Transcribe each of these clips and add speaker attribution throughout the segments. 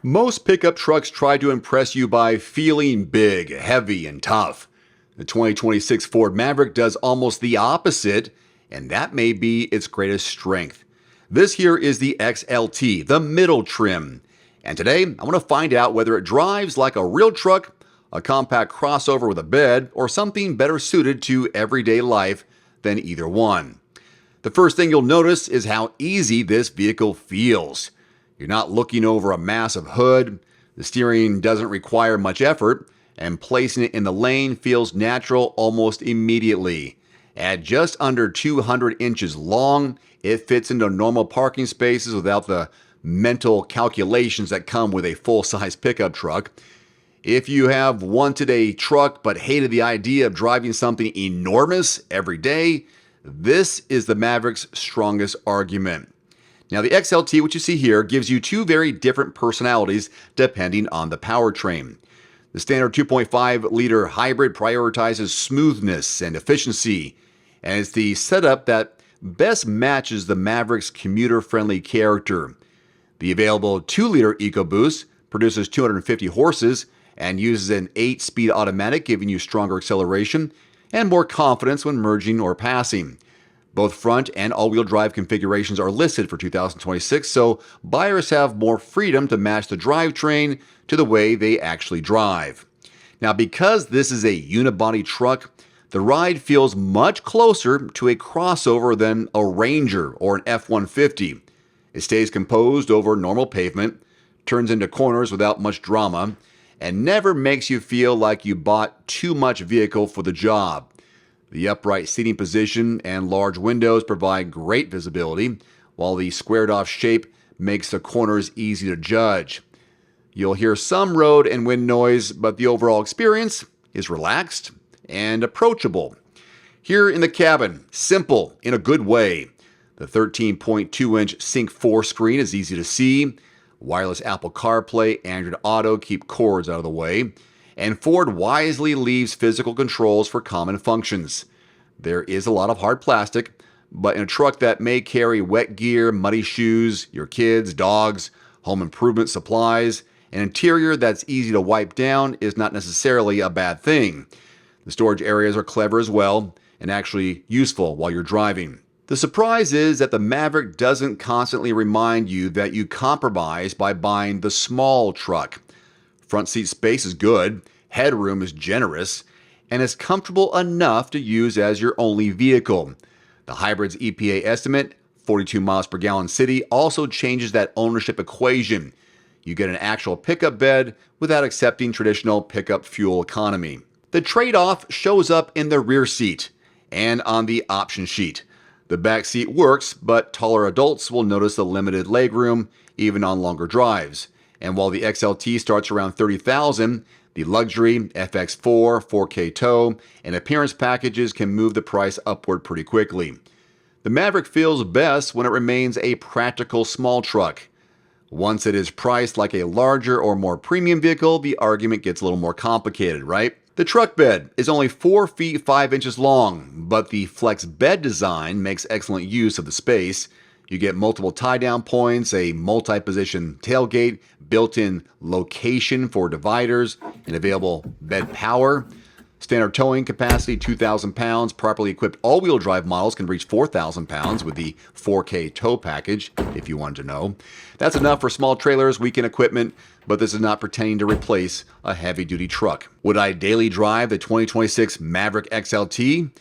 Speaker 1: Most pickup trucks try to impress you by feeling big, heavy, and tough. The 2026 Ford Maverick does almost the opposite, and that may be its greatest strength. This here is the XLT, the middle trim. And today, I want to find out whether it drives like a real truck, a compact crossover with a bed, or something better suited to everyday life than either one. The first thing you'll notice is how easy this vehicle feels. You're not looking over a massive hood, the steering doesn't require much effort, and placing it in the lane feels natural almost immediately. At just under 200 inches long, it fits into normal parking spaces without the mental calculations that come with a full-size pickup truck. If you have wanted a truck but hated the idea of driving something enormous every day, this is the Maverick's strongest argument. Now, the XLT, which you see here, gives you two very different personalities depending on the powertrain. The standard 2.5-liter hybrid prioritizes smoothness and efficiency, and it's the setup that best matches the Maverick's commuter-friendly character. The available 2-liter EcoBoost produces 250 horses and uses an 8-speed automatic, giving you stronger acceleration and more confidence when merging or passing. Both front and all-wheel drive configurations are listed for 2026, so buyers have more freedom to match the drivetrain to the way they actually drive. Now, because this is a unibody truck, the ride feels much closer to a crossover than a Ranger or an F-150. It stays composed over normal pavement, turns into corners without much drama, and never makes you feel like you bought too much vehicle for the job. The upright seating position and large windows provide great visibility, while the squared-off shape makes the corners easy to judge. You'll hear some road and wind noise, but the overall experience is relaxed and approachable. Here in the cabin, simple in a good way. The 13.2-inch Sync 4 screen is easy to see. Wireless Apple CarPlay, Android Auto keep cords out of the way. And Ford wisely leaves physical controls for common functions. There is a lot of hard plastic, but in a truck that may carry wet gear, muddy shoes, your kids, dogs, home improvement supplies, an interior that's easy to wipe down is not necessarily a bad thing. The storage areas are clever as well, and actually useful while you're driving. The surprise is that the Maverick doesn't constantly remind you that you compromise by buying the small truck. Front seat space is good, headroom is generous, and is comfortable enough to use as your only vehicle. The hybrid's EPA estimate, 42 miles per gallon city, also changes that ownership equation. You get an actual pickup bed without accepting traditional pickup fuel economy. The trade-off shows up in the rear seat and on the option sheet. The back seat works, but taller adults will notice the limited legroom even on longer drives. And while the XLT starts around $30,000, the luxury, FX4, 4K tow, and appearance packages can move the price upward pretty quickly. The Maverick feels best when it remains a practical small truck. Once it is priced like a larger or more premium vehicle, the argument gets a little more complicated, right? The truck bed is only 4 feet 5 inches long, but the FLEXBED design makes excellent use of the space. You get multiple tie-down points, a multi-position tailgate, built-in location for dividers, and available bed power. Standard towing capacity, 2,000 pounds. Properly equipped all-wheel drive models can reach 4,000 pounds with the 4K tow package, if you wanted to know. That's enough for small trailers, weekend equipment, but this is not pretending to replace a heavy-duty truck. Would I daily drive the 2026 Maverick XLT?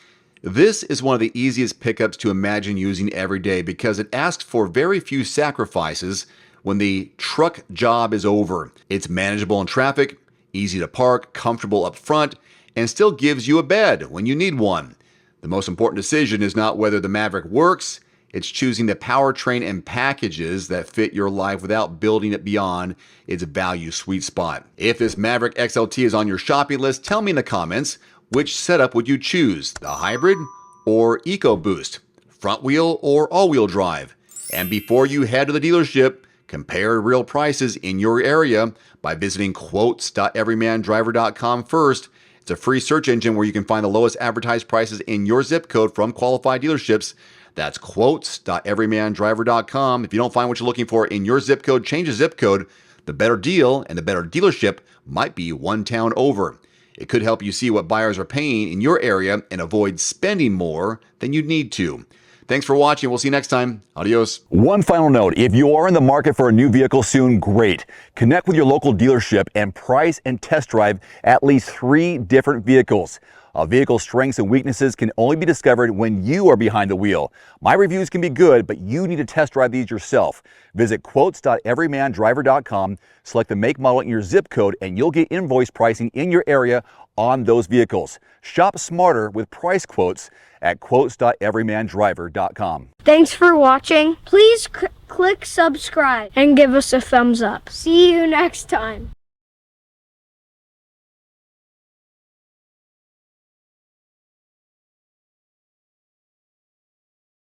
Speaker 1: This is one of the easiest pickups to imagine using every day because it asks for very few sacrifices when the truck job is over. It's manageable in traffic, easy to park, comfortable up front, and still gives you a bed when you need one. The most important decision is not whether the Maverick works, it's choosing the powertrain and packages that fit your life without building it beyond its value sweet spot. If this Maverick XLT is on your shopping list, tell me in the comments, which setup would you choose, the hybrid or EcoBoost, front wheel or all-wheel drive? And before you head to the dealership, compare real prices in your area by visiting quotes.everymandriver.com first. It's a free search engine where you can find the lowest advertised prices in your zip code from qualified dealerships. That's quotes.everymandriver.com. If you don't find what you're looking for in your zip code, change the zip code The better deal and the better dealership might be one town over. It could help you see what buyers are paying in your area and avoid spending more than you need to. Thanks for watching. We'll see you next time. Adios. One final note. If you are in the market for a new vehicle soon, great. Connect with your local dealership and price and test drive at least 3 different vehicles. A vehicle's strengths and weaknesses can only be discovered when you are behind the wheel. My reviews can be good, but you need to test drive these yourself. Visit quotes.everymandriver.com, select the make, model, and your zip code, and you'll get invoice pricing in your area on those vehicles. Shop smarter with price quotes at quotes.everymandriver.com.
Speaker 2: Thanks for watching. Please click subscribe and give us a thumbs up. See you next time.